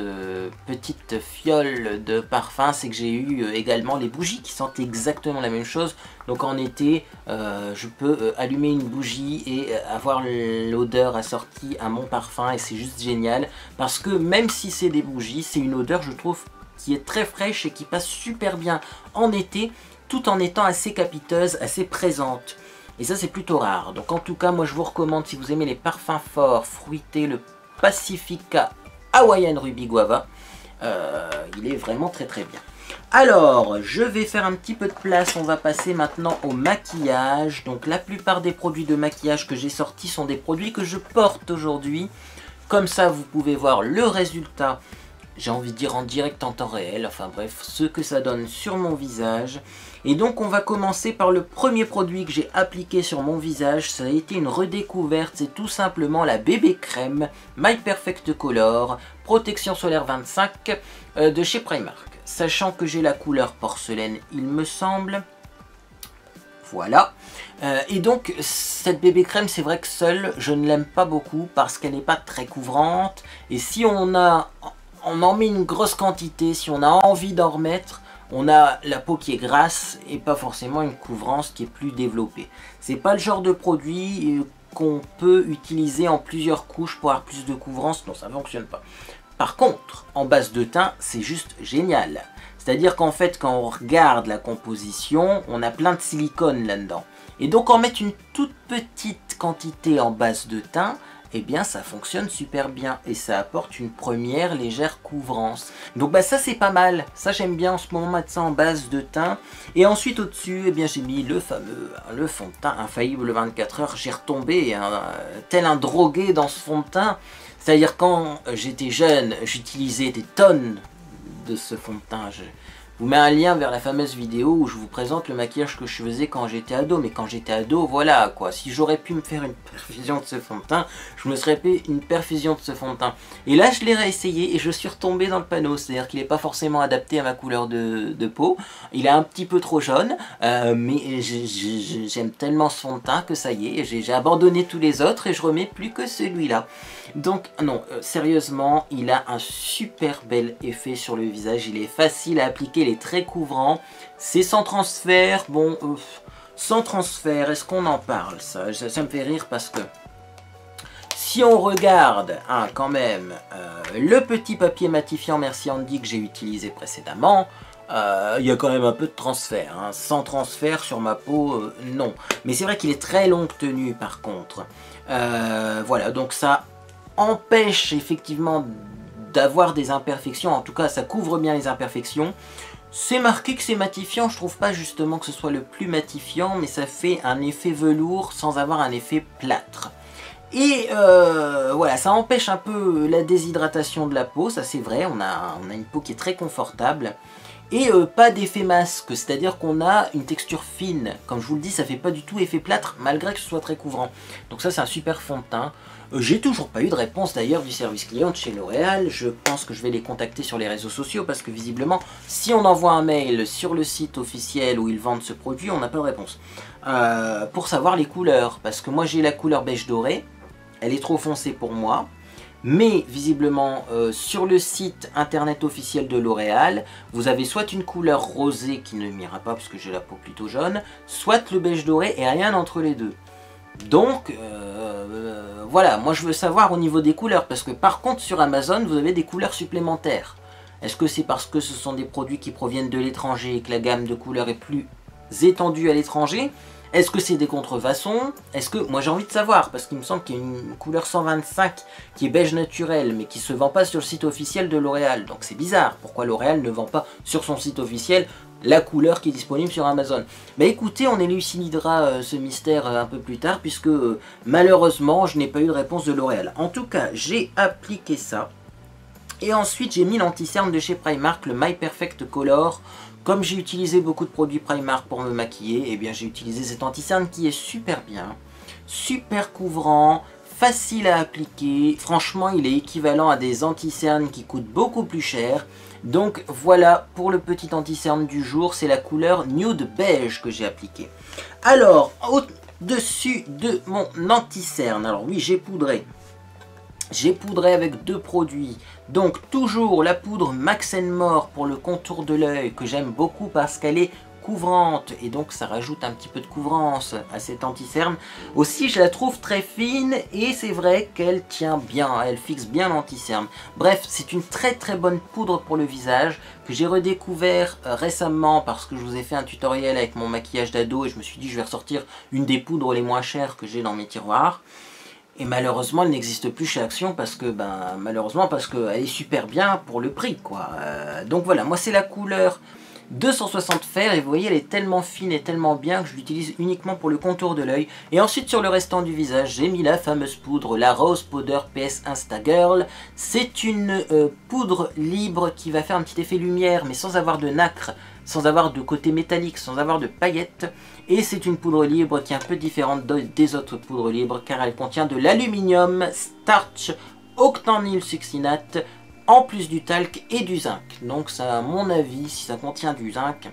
petite fiole de parfum, c'est que j'ai eu également les bougies qui sentent exactement la même chose. Donc en été, je peux allumer une bougie et avoir l'odeur assortie à mon parfum et c'est juste génial. Parce que même si c'est des bougies, c'est une odeur je trouve qui est très fraîche et qui passe super bien en été tout en étant assez capiteuse, assez présente. Et ça c'est plutôt rare. Donc en tout cas moi je vous recommande, si vous aimez les parfums forts, fruités, le Pacifica Hawaiian Ruby Guava. Il est vraiment très très bien. Alors je vais faire un petit peu de place, on va passer maintenant au maquillage. Donc la plupart des produits de maquillage que j'ai sortis sont des produits que je porte aujourd'hui. Comme ça vous pouvez voir le résultat, j'ai envie de dire en direct en temps réel, enfin bref, ce que ça donne sur mon visage. Et donc on va commencer par le premier produit que j'ai appliqué sur mon visage. Ça a été une redécouverte, c'est tout simplement la bébé crème My Perfect Color Protection Solaire 25 de chez Primark. Sachant que j'ai la couleur porcelaine, il me semble. Voilà. Et donc cette bébé crème, c'est vrai que seule, je ne l'aime pas beaucoup parce qu'elle n'est pas très couvrante. Et si on en met une grosse quantité, si on a envie d'en remettre, on a la peau qui est grasse et pas forcément une couvrance qui est plus développée. C'est pas le genre de produit qu'on peut utiliser en plusieurs couches pour avoir plus de couvrance, non ça ne fonctionne pas. Par contre, en base de teint, c'est juste génial. C'est-à-dire qu'en fait, quand on regarde la composition, on a plein de silicone là-dedans. Et donc en mettre une toute petite quantité en base de teint, eh bien ça fonctionne super bien et ça apporte une première légère couvrance. Donc bah ça c'est pas mal, ça j'aime bien en ce moment mettre ça en base de teint. Et ensuite au-dessus, eh bien j'ai mis le fameux, le fond de teint infaillible 24 heures. J'ai retombé tel un drogué dans ce fond de teint. C'est-à-dire quand j'étais jeune, j'utilisais des tonnes de ce fond de teint. Je vous mets un lien vers la fameuse vidéo où je vous présente le maquillage que je faisais quand j'étais ado. Mais quand j'étais ado, voilà quoi. Si j'aurais pu me faire une perfusion de ce fond de teint, je me serais fait une perfusion de ce fond de teint. Et là, je l'ai réessayé et je suis retombé dans le panneau. C'est-à-dire qu'il n'est pas forcément adapté à ma couleur de peau. Il est un petit peu trop jaune. Mais j'aime tellement ce fond de teint que ça y est. J'ai abandonné tous les autres et je remets plus que celui-là. Donc non, sérieusement, il a un super bel effet sur le visage. Il est facile à appliquer. Il est très couvrant, c'est sans transfert. Bon, sans transfert, est-ce qu'on en parle? Ça me fait rire parce que si on regarde quand même le petit papier matifiant Merci Andy que j'ai utilisé précédemment, il y a quand même un peu de transfert. Sans transfert sur ma peau, non. Mais c'est vrai qu'il est très longue tenue par contre. Voilà, donc ça empêche effectivement d'avoir des imperfections. En tout cas, ça couvre bien les imperfections. C'est marqué que c'est matifiant, je trouve pas justement que ce soit le plus matifiant, mais ça fait un effet velours sans avoir un effet plâtre. Et voilà, ça empêche un peu la déshydratation de la peau, ça c'est vrai, on a une peau qui est très confortable. Et pas d'effet masque, c'est-à-dire qu'on a une texture fine. Comme je vous le dis, ça fait pas du tout effet plâtre, malgré que ce soit très couvrant. Donc ça c'est un super fond de teint. J'ai toujours pas eu de réponse d'ailleurs du service client de chez L'Oréal. Je pense que je vais les contacter sur les réseaux sociaux parce que visiblement, si on envoie un mail sur le site officiel où ils vendent ce produit, on n'a pas de réponse. Pour savoir les couleurs, parce que moi j'ai la couleur beige doré, elle est trop foncée pour moi. Mais visiblement, sur le site internet officiel de L'Oréal, vous avez soit une couleur rosée qui ne m'ira pas parce que j'ai la peau plutôt jaune, soit le beige doré et rien entre les deux. Donc, voilà, moi je veux savoir au niveau des couleurs, parce que par contre sur Amazon, vous avez des couleurs supplémentaires. Est-ce que c'est parce que ce sont des produits qui proviennent de l'étranger et que la gamme de couleurs est plus étendue à l'étranger? Est-ce que c'est des contrefaçons? Est-ce que... Moi j'ai envie de savoir, parce qu'il me semble qu'il y a une couleur 125 qui est beige naturel, mais qui ne se vend pas sur le site officiel de L'Oréal. Donc c'est bizarre, pourquoi L'Oréal ne vend pas sur son site officiel la couleur qui est disponible sur Amazon? Bah écoutez, on élucidera ce mystère un peu plus tard, puisque malheureusement je n'ai pas eu de réponse de L'Oréal. En tout cas, j'ai appliqué ça. Et ensuite j'ai mis l'anti-cerne de chez Primark, le My Perfect Color. Comme j'ai utilisé beaucoup de produits Primark pour me maquiller, eh bien j'ai utilisé cet anti-cerne qui est super bien, super couvrant, facile à appliquer. Franchement, il est équivalent à des anti-cernes qui coûtent beaucoup plus cher. Donc voilà pour le petit anti-cerne du jour, c'est la couleur Nude Beige que j'ai appliqué. Alors, au-dessus de mon anti-cerne, alors oui, j'ai poudré. J'ai poudré avec deux produits, donc toujours la poudre Max & More pour le contour de l'œil que j'aime beaucoup parce qu'elle est couvrante et donc ça rajoute un petit peu de couvrance à cet anti-cerne. Aussi je la trouve très fine et c'est vrai qu'elle tient bien, elle fixe bien l'anti-cerne. Bref, c'est une très bonne poudre pour le visage que j'ai redécouvert récemment parce que je vous ai fait un tutoriel avec mon maquillage d'ado et je me suis dit je vais ressortir une des poudres les moins chères que j'ai dans mes tiroirs. Et malheureusement, elle n'existe plus chez Action parce que, malheureusement, parce qu'elle est super bien pour le prix, quoi. Donc voilà, moi c'est la couleur 260 fer et vous voyez, elle est tellement fine et tellement bien que je l'utilise uniquement pour le contour de l'œil. Et ensuite, sur le restant du visage, j'ai mis la fameuse poudre, la Rose Powder PS Insta Girl. C'est une poudre libre qui va faire un petit effet lumière, mais sans avoir de nacre, sans avoir de côté métallique, sans avoir de paillettes. Et c'est une poudre libre qui est un peu différente des autres poudres libres car elle contient de l'aluminium, starch, octanyl succinate, en plus du talc et du zinc. Donc ça, à mon avis, si ça contient du zinc,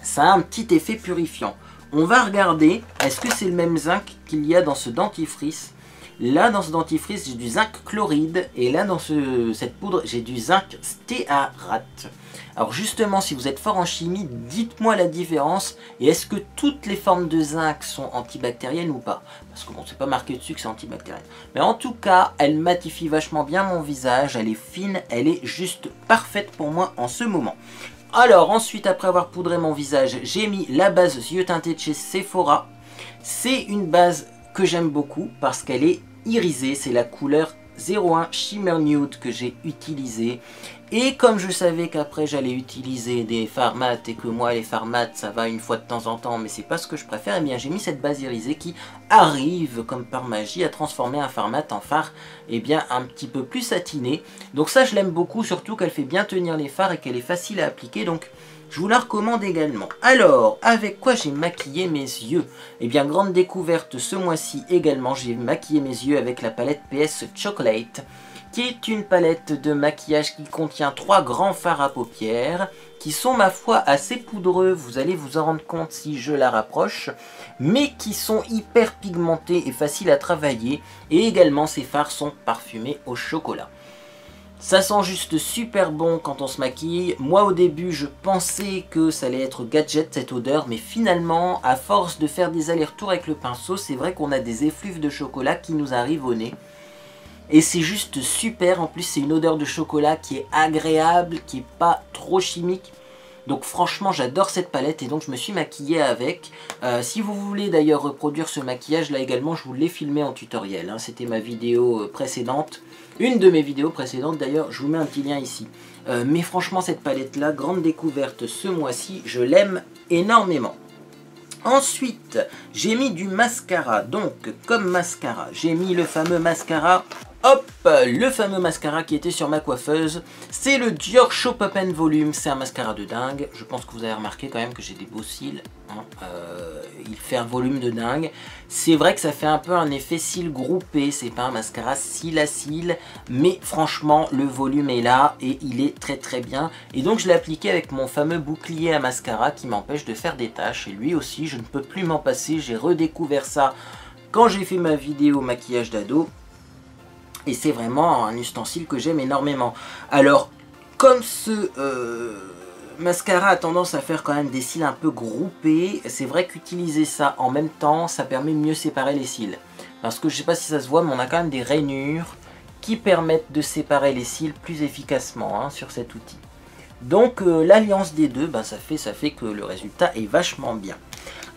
ça a un petit effet purifiant. On va regarder, est-ce que c'est le même zinc qu'il y a dans ce dentifrice? Là, dans ce dentifrice, j'ai du zinc chloride. Et là, dans cette poudre, j'ai du zinc stéarate. Alors justement, si vous êtes fort en chimie, dites-moi la différence. Et est-ce que toutes les formes de zinc sont antibactériennes ou pas? Parce que bon, c'est pas marqué dessus que c'est antibactérien. Mais en tout cas, elle matifie vachement bien mon visage. Elle est fine, elle est juste parfaite pour moi en ce moment. Alors ensuite, après avoir poudré mon visage, j'ai mis la base yeux teintés de chez Sephora. C'est une base que j'aime beaucoup parce qu'elle est irisé, c'est la couleur 01 Shimmer Nude que j'ai utilisé. Et comme je savais qu'après j'allais utiliser des fards mat et que moi les fards mat ça va une fois de temps en temps mais c'est pas ce que je préfère, et bien j'ai mis cette base irisée qui arrive comme par magie à transformer un fard mat en fard et bien un petit peu plus satiné. Donc ça je l'aime beaucoup, surtout qu'elle fait bien tenir les fards et qu'elle est facile à appliquer, donc je vous la recommande également. Alors, avec quoi j'ai maquillé mes yeux? Eh bien, grande découverte ce mois-ci également, j'ai maquillé mes yeux avec la palette PS Chocolate, qui est une palette de maquillage qui contient 3 grands fards à paupières, qui sont ma foi assez poudreux, vous allez vous en rendre compte si je la rapproche, mais qui sont hyper pigmentés et faciles à travailler, et également ces fards sont parfumés au chocolat. Ça sent juste super bon quand on se maquille. Moi au début je pensais que ça allait être gadget cette odeur, mais finalement à force de faire des allers-retours avec le pinceau, c'est vrai qu'on a des effluves de chocolat qui nous arrivent au nez. Et c'est juste super, en plus c'est une odeur de chocolat qui est agréable, qui est pas trop chimique. Donc franchement j'adore cette palette et donc je me suis maquillée avec. Si vous voulez d'ailleurs reproduire ce maquillage là également, je vous l'ai filmé en tutoriel, hein. C'était ma vidéo précédente, une de mes vidéos précédentes d'ailleurs, je vous mets un petit lien ici. Mais franchement cette palette là, grande découverte ce mois-ci, je l'aime énormément. Ensuite j'ai mis du mascara, donc comme mascara, j'ai mis le fameux mascara. Hop, le fameux mascara qui était sur ma coiffeuse, c'est le Dior Show Pop & Volume, c'est un mascara de dingue. Je pense que vous avez remarqué quand même que j'ai des beaux cils, hein. Il fait un volume de dingue. C'est vrai que ça fait un peu un effet cils groupé, c'est pas un mascara cils à cils, mais franchement le volume est là et il est très très bien. Et donc je l'ai appliqué avec mon fameux bouclier à mascara qui m'empêche de faire des taches, et lui aussi je ne peux plus m'en passer, j'ai redécouvert ça quand j'ai fait ma vidéo maquillage d'ado. Et c'est vraiment un ustensile que j'aime énormément. Alors, comme ce mascara a tendance à faire quand même des cils un peu groupés, c'est vrai qu'utiliser ça en même temps, ça permet de mieux séparer les cils. Parce que je ne sais pas si ça se voit, mais on a quand même des rainures qui permettent de séparer les cils plus efficacement, hein, sur cet outil. Donc l'alliance des deux, ça fait que le résultat est vachement bien.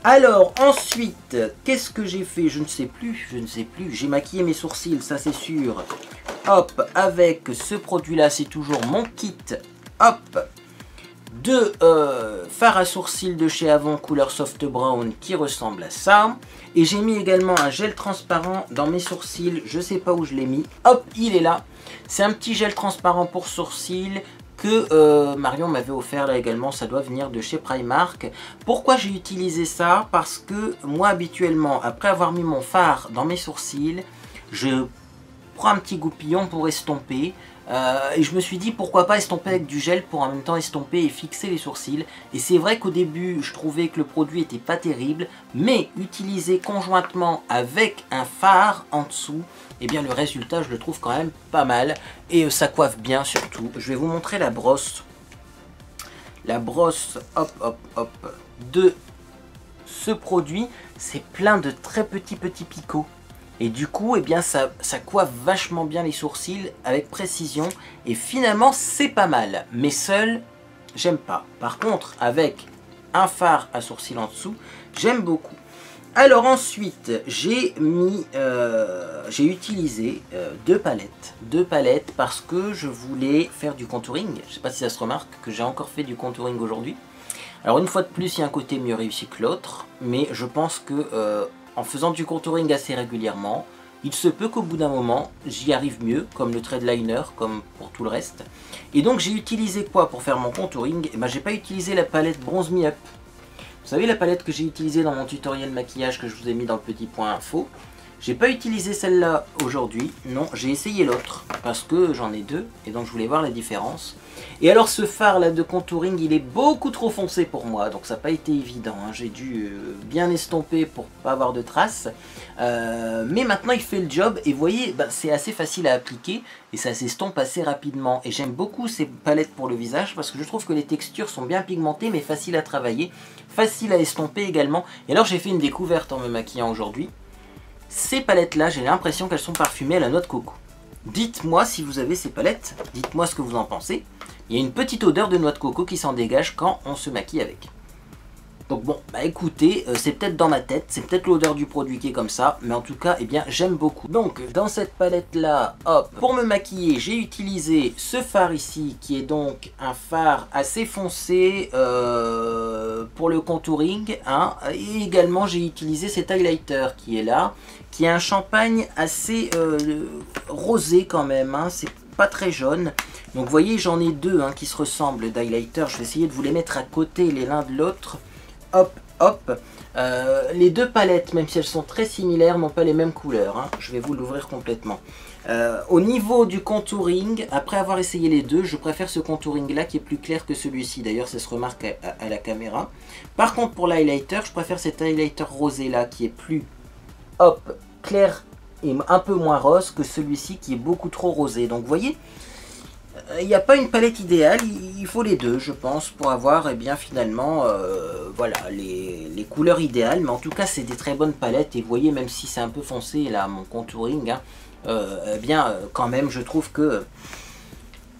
Alors ensuite, qu'est-ce que j'ai fait? Je ne sais plus. J'ai maquillé mes sourcils, ça c'est sûr. Hop, avec ce produit-là, c'est toujours mon kit. Hop, de fard à sourcils de chez Avon, couleur soft brown, qui ressemble à ça. Et j'ai mis également un gel transparent dans mes sourcils. Je sais pas où je l'ai mis. Hop, il est là. C'est un petit gel transparent pour sourcils que Marion m'avait offert là également, ça doit venir de chez Primark. Pourquoi j'ai utilisé ça? Parce que moi habituellement, après avoir mis mon fard dans mes sourcils, je prends un petit goupillon pour estomper. Et je me suis dit pourquoi pas estomper avec du gel pour en même temps estomper et fixer les sourcils. Et c'est vrai qu'au début je trouvais que le produit était pas terrible, mais utilisé conjointement avec un fard en dessous, et bien le résultat je le trouve quand même pas mal. Et ça coiffe bien surtout. Je vais vous montrer la brosse. La brosse hop de ce produit, c'est plein de très petits picots. Et du coup, eh bien, ça coiffe vachement bien les sourcils avec précision. Et finalement, c'est pas mal. Mais seul, j'aime pas. Par contre, avec un fard à sourcils en dessous, j'aime beaucoup. Alors ensuite, j'ai utilisé deux palettes parce que je voulais faire du contouring. Je sais pas si ça se remarque que j'ai encore fait du contouring aujourd'hui. Alors une fois de plus, il y a un côté mieux réussi que l'autre. Mais je pense que... en faisant du contouring assez régulièrement, il se peut qu'au bout d'un moment, j'y arrive mieux, comme le trade liner, comme pour tout le reste. Et donc j'ai utilisé quoi pour faire mon contouring? J'ai pas utilisé la palette Bronze Me Up. Vous savez la palette que j'ai utilisée dans mon tutoriel maquillage que je vous ai mis dans le petit point info? J'ai pas utilisé celle-là aujourd'hui, non, j'ai essayé l'autre, parce que j'en ai deux, et donc je voulais voir la différence. Et alors ce phare là de contouring, il est beaucoup trop foncé pour moi, donc ça n'a pas été évident, hein. J'ai dû bien estomper pour pas avoir de traces. Mais maintenant il fait le job, et vous voyez, c'est assez facile à appliquer, et ça s'estompe assez rapidement. Et j'aime beaucoup ces palettes pour le visage, parce que je trouve que les textures sont bien pigmentées, mais faciles à travailler, faciles à estomper également. Et alors j'ai fait une découverte en me maquillant aujourd'hui. Ces palettes là, j'ai l'impression qu'elles sont parfumées à la noix de coco. Dites-moi si vous avez ces palettes, dites-moi ce que vous en pensez. Il y a une petite odeur de noix de coco qui s'en dégage quand on se maquille avec. Donc bon, bah écoutez, c'est peut-être dans ma tête, c'est peut-être l'odeur du produit qui est comme ça, mais en tout cas, eh bien, j'aime beaucoup. Donc, dans cette palette-là, hop, pour me maquiller, j'ai utilisé ce fard ici, qui est donc un fard assez foncé pour le contouring, hein, et également, j'ai utilisé cet highlighter qui est là, qui est un champagne assez rosé quand même, hein, c'est pas très jaune. Donc vous voyez, j'en ai deux hein, qui se ressemblent d'highlighter, je vais essayer de vous les mettre à côté les l'un de l'autre. Hop, hop. Les deux palettes, même si elles sont très similaires, n'ont pas les mêmes couleurs. Hein. Je vais vous l'ouvrir complètement. Au niveau du contouring, après avoir essayé les deux, je préfère ce contouring là qui est plus clair que celui-ci. D'ailleurs, ça se remarque à la caméra. Par contre, pour l'highlighter, je préfère cet highlighter rosé là qui est plus, hop, clair et un peu moins rose que celui-ci qui est beaucoup trop rosé. Donc, vous voyez, il n'y a pas une palette idéale, il faut les deux je pense pour avoir bien finalement voilà, les couleurs idéales, mais en tout cas c'est des très bonnes palettes et vous voyez même si c'est un peu foncé là mon contouring, hein, quand même je trouve que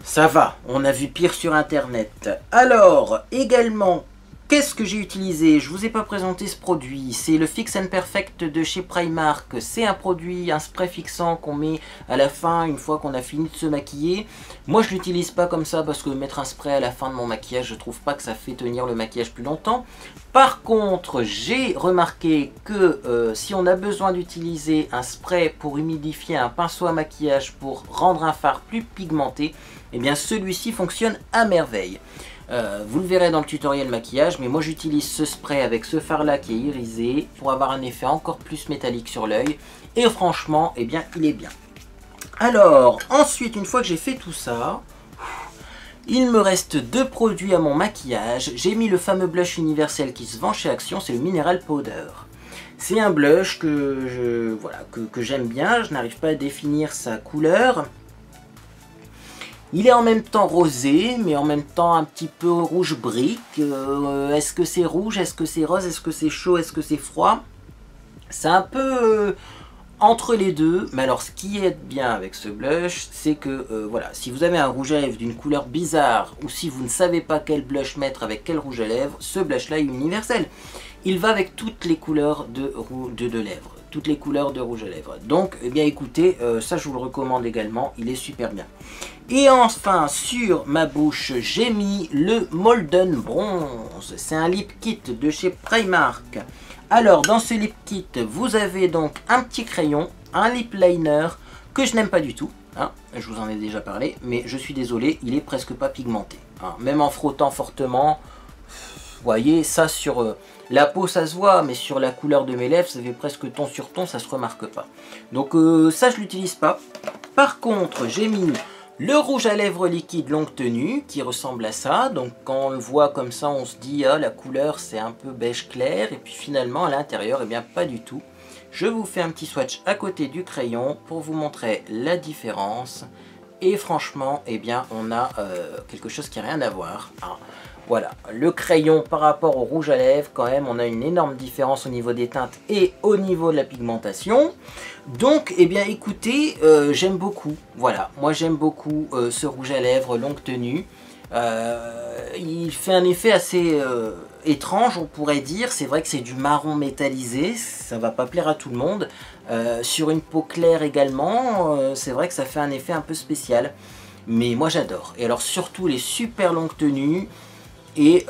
ça va, on a vu pire sur internet. Alors également, qu'est-ce que j'ai utilisé? Je vous ai pas présenté ce produit, c'est le Fix and Perfect de chez Primark. C'est un produit, un spray fixant qu'on met à la fin une fois qu'on a fini de se maquiller. Moi je l'utilise pas comme ça parce que mettre un spray à la fin de mon maquillage, je trouve pas que ça fait tenir le maquillage plus longtemps. Par contre, j'ai remarqué que si on a besoin d'utiliser un spray pour humidifier un pinceau à maquillage pour rendre un fard plus pigmenté, eh bien celui-ci fonctionne à merveille. Vous le verrez dans le tutoriel maquillage, mais moi j'utilise ce spray avec ce fard là qui est irisé pour avoir un effet encore plus métallique sur l'œil, et franchement, eh bien il est bien. Alors, ensuite, une fois que j'ai fait tout ça, il me reste deux produits à mon maquillage. J'ai mis le fameux blush universel qui se vend chez Action, c'est le Mineral Powder. C'est un blush que j'aime bien, je n'arrive pas à définir sa couleur. Il est en même temps rosé, mais en même temps un petit peu rouge brique. Est-ce que c'est rouge? Est-ce que c'est rose? Est-ce que c'est chaud? Est-ce que c'est froid? C'est un peu entre les deux. Mais alors, ce qui est bien avec ce blush, c'est que, voilà, si vous avez un rouge à lèvres d'une couleur bizarre, ou si vous ne savez pas quel blush mettre avec quel rouge à lèvres, ce blush-là est universel. Il va avec toutes les couleurs de lèvres. Toutes les couleurs de rouge à lèvres. Donc, eh bien écoutez, ça je vous le recommande également, il est super bien. Et enfin, sur ma bouche, j'ai mis le Molden Bronze. C'est un lip kit de chez Primark. Alors, dans ce lip kit, vous avez donc un petit crayon, un lip liner, que je n'aime pas du tout. Hein, je vous en ai déjà parlé, mais je suis désolé, il est presque pas pigmenté. Hein, même en frottant fortement, vous voyez, ça sur la peau ça se voit, mais sur la couleur de mes lèvres, ça fait presque ton sur ton, ça se remarque pas. Donc ça je l'utilise pas. Par contre, j'ai mis le rouge à lèvres liquide longue tenue, qui ressemble à ça. Donc quand on le voit comme ça, on se dit, ah la couleur c'est un peu beige clair, et puis finalement à l'intérieur, eh bien pas du tout. Je vous fais un petit swatch à côté du crayon pour vous montrer la différence. Et franchement, eh bien on a quelque chose qui n'a rien à voir. Hein. Voilà, le crayon par rapport au rouge à lèvres, quand même, on a une énorme différence au niveau des teintes et au niveau de la pigmentation. Donc, eh bien, écoutez, j'aime beaucoup. Voilà, moi j'aime beaucoup ce rouge à lèvres longue tenue. Il fait un effet assez étrange, on pourrait dire. C'est vrai que c'est du marron métallisé, ça va pas plaire à tout le monde. Sur une peau claire également, c'est vrai que ça fait un effet un peu spécial. Mais moi j'adore. Et alors surtout les super longues tenues. Et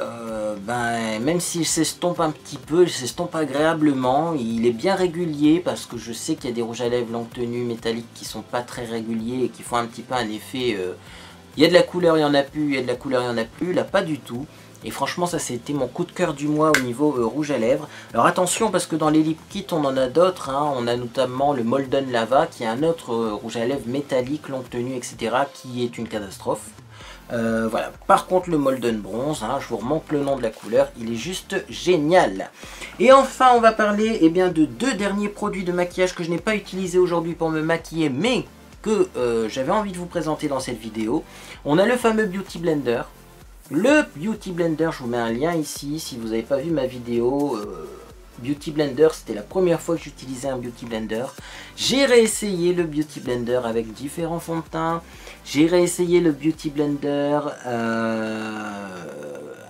même s'il s'estompe un petit peu, il s'estompe agréablement, il est bien régulier parce que je sais qu'il y a des rouges à lèvres longue tenue métalliques qui sont pas très réguliers et qui font un petit peu un effet... il y a de la couleur, il y en a plus, il y a de la couleur, il y en a plus, là pas du tout. Et franchement ça c'était mon coup de cœur du mois au niveau rouge à lèvres. Alors attention parce que dans les lip kits on en a d'autres, hein. On a notamment le Molden Lava qui est un autre rouge à lèvres métallique, longue tenue, etc. qui est une catastrophe. Voilà. Par contre le Molden Bronze, hein, je vous remonte le nom de la couleur, il est juste génial. Et enfin on va parler de deux derniers produits de maquillage que je n'ai pas utilisés aujourd'hui pour me maquiller, mais que j'avais envie de vous présenter dans cette vidéo. On a le fameux Beauty Blender. Le Beauty Blender, je vous mets un lien ici si vous n'avez pas vu ma vidéo Beauty Blender, c'était la première fois que j'utilisais un Beauty Blender. J'ai réessayé le Beauty Blender avec différents fonds de teint. J'ai réessayé le Beauty Blender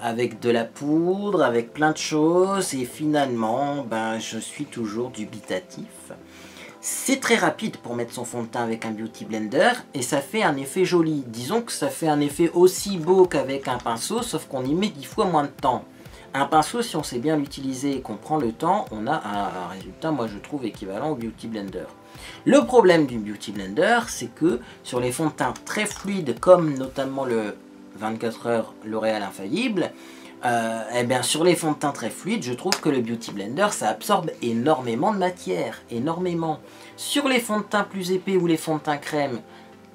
avec de la poudre, avec plein de choses, et finalement, ben, je suis toujours dubitatif. C'est très rapide pour mettre son fond de teint avec un Beauty Blender, et ça fait un effet joli. Disons que ça fait un effet aussi beau qu'avec un pinceau, sauf qu'on y met 10 fois moins de temps. Un pinceau, si on sait bien l'utiliser et qu'on prend le temps, on a un résultat, moi je trouve, équivalent au Beauty Blender. Le problème du Beauty Blender, c'est que sur les fonds de teint très fluides, comme notamment le 24 heures L'Oréal Infaillible, eh bien sur les fonds de teint très fluides, je trouve que le Beauty Blender, ça absorbe énormément de matière, énormément. Sur les fonds de teint plus épais ou les fonds de teint crème,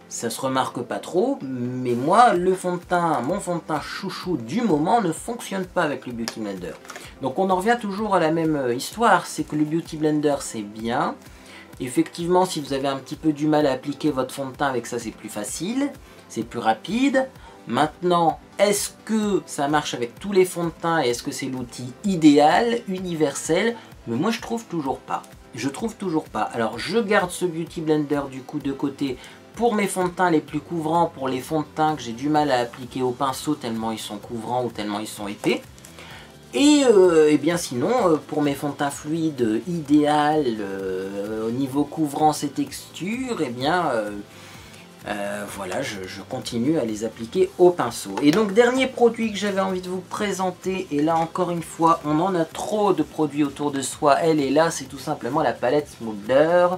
ça se remarque pas trop, mais moi, le fond de teint, mon fond de teint chouchou du moment ne fonctionne pas avec le Beauty Blender. Donc on en revient toujours à la même histoire, c'est que le Beauty Blender c'est bien. Effectivement, si vous avez un petit peu du mal à appliquer votre fond de teint avec ça, c'est plus facile, c'est plus rapide. Maintenant, est-ce que ça marche avec tous les fonds de teint et est-ce que c'est l'outil idéal, universel? Mais moi je trouve toujours pas. Je trouve toujours pas. Alors je garde ce Beauty Blender du coup de côté pour mes fonds de teint les plus couvrants, pour les fonds de teint que j'ai du mal à appliquer au pinceau tellement ils sont couvrants ou tellement ils sont épais. Et bien sinon, pour mes fonds de teint fluides, idéal, au niveau couvrance et texture, et bien voilà, je continue à les appliquer au pinceau. Et donc dernier produit que j'avais envie de vous présenter, et là encore une fois, on en a trop de produits autour de soi, elle est là, c'est tout simplement la palette Smolder.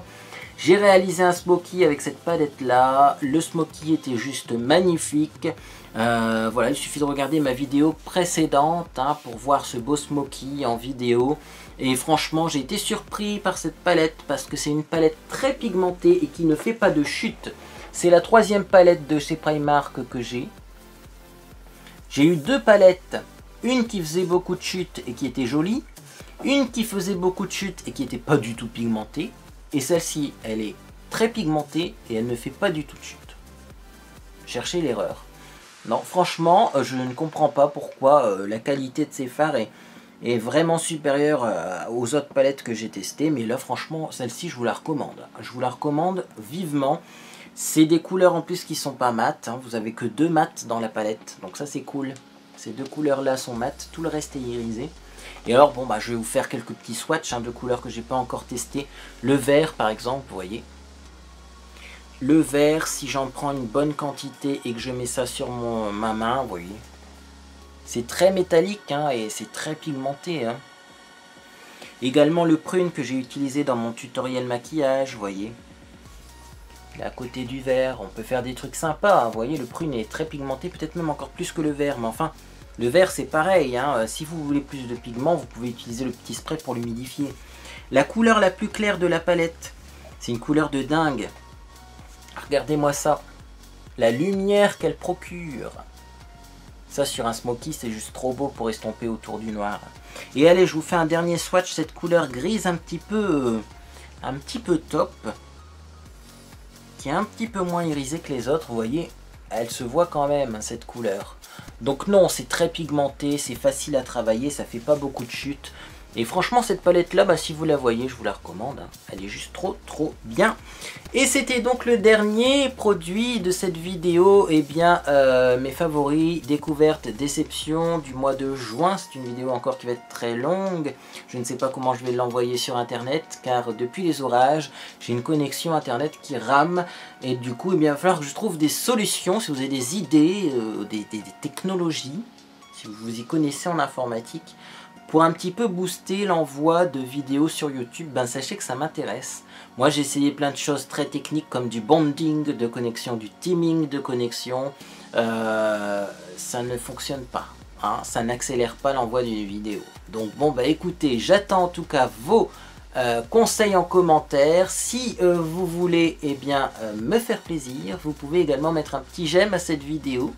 J'ai réalisé un smoky avec cette palette là, le smoky était juste magnifique. Voilà, il suffit de regarder ma vidéo précédente hein, pour voir ce beau smoky en vidéo. Et franchement, j'ai été surpris par cette palette parce que c'est une palette très pigmentée et qui ne fait pas de chute. C'est la troisième palette de chez Primark que j'ai. J'ai eu deux palettes, une qui faisait beaucoup de chute et qui était jolie, une qui faisait beaucoup de chute et qui n'était pas du tout pigmentée. Et celle-ci, elle est très pigmentée et elle ne fait pas du tout de chute. Cherchez l'erreur. Non, franchement, je ne comprends pas pourquoi la qualité de ces fards est vraiment supérieure aux autres palettes que j'ai testées. Mais là, franchement, celle-ci, je vous la recommande. Je vous la recommande vivement. C'est des couleurs en plus qui sont pas mates. Hein. Vous avez que 2 mates dans la palette. Donc ça, c'est cool. Ces 2 couleurs-là sont mates. Tout le reste est irisé. Et alors, bon, bah, je vais vous faire quelques petits swatchs hein, de couleurs que j'ai pas encore testé. Le vert, par exemple, vous voyez. Le vert, si j'en prends une bonne quantité et que je mets ça sur ma main, vous voyez. C'est très métallique hein, et c'est très pigmenté. Hein. Également le prune que j'ai utilisé dans mon tutoriel maquillage, vous voyez. Là, à côté du vert, on peut faire des trucs sympas. Hein, vous voyez, le prune est très pigmenté, peut-être même encore plus que le vert. Mais enfin, le vert c'est pareil. Hein, si vous voulez plus de pigment, vous pouvez utiliser le petit spray pour l'humidifier. La couleur la plus claire de la palette, c'est une couleur de dingue. Regardez-moi ça. La lumière qu'elle procure. Ça sur un smoky, c'est juste trop beau pour estomper autour du noir. Et allez, je vous fais un dernier swatch, cette couleur grise un petit peu top. Qui est un petit peu moins irisée que les autres, vous voyez. Elle se voit quand même, cette couleur. Donc non, c'est très pigmenté, c'est facile à travailler, ça fait pas beaucoup de chute. Et franchement, cette palette-là, bah, si vous la voyez, je vous la recommande. Hein. Elle est juste trop bien. Et c'était donc le dernier produit de cette vidéo. Eh bien, mes favoris, découvertes, déceptions du mois de juin. C'est une vidéo encore qui va être très longue. Je ne sais pas comment je vais l'envoyer sur Internet, car depuis les orages, j'ai une connexion Internet qui rame. Et du coup, eh bien, il va falloir que je trouve des solutions. Si vous avez des idées, des technologies, si vous vous y connaissez en informatique, pour un petit peu booster l'envoi de vidéos sur YouTube, ben sachez que ça m'intéresse. Moi j'ai essayé plein de choses très techniques comme du bonding de connexion, du teaming de connexion. Ça ne fonctionne pas. Hein, ça n'accélère pas l'envoi d'une vidéo. Donc bon bah écoutez, j'attends en tout cas vos conseils en commentaire. Si vous voulez eh bien, me faire plaisir, vous pouvez également mettre un petit j'aime à cette vidéo.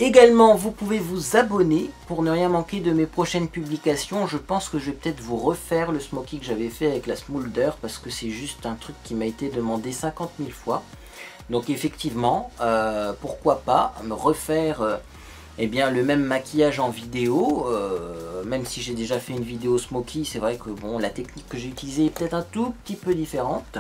Également, vous pouvez vous abonner pour ne rien manquer de mes prochaines publications. Je pense que je vais peut-être vous refaire le smoky que j'avais fait avec la Smolder parce que c'est juste un truc qui m'a été demandé 50 000 fois. Donc effectivement, pourquoi pas me refaire eh bien, le même maquillage en vidéo. Même si j'ai déjà fait une vidéo smoky, c'est vrai que bon, la technique que j'ai utilisée est peut-être un tout petit peu différente.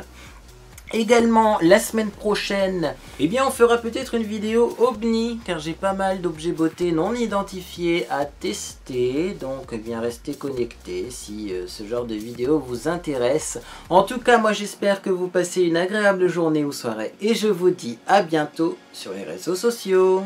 Également, la semaine prochaine, eh bien, on fera peut-être une vidéo OVNI, car j'ai pas mal d'objets beauté non identifiés à tester. Donc, eh bien, restez connectés si ce genre de vidéo vous intéresse. En tout cas, moi, j'espère que vous passez une agréable journée ou soirée. Et je vous dis à bientôt sur les réseaux sociaux.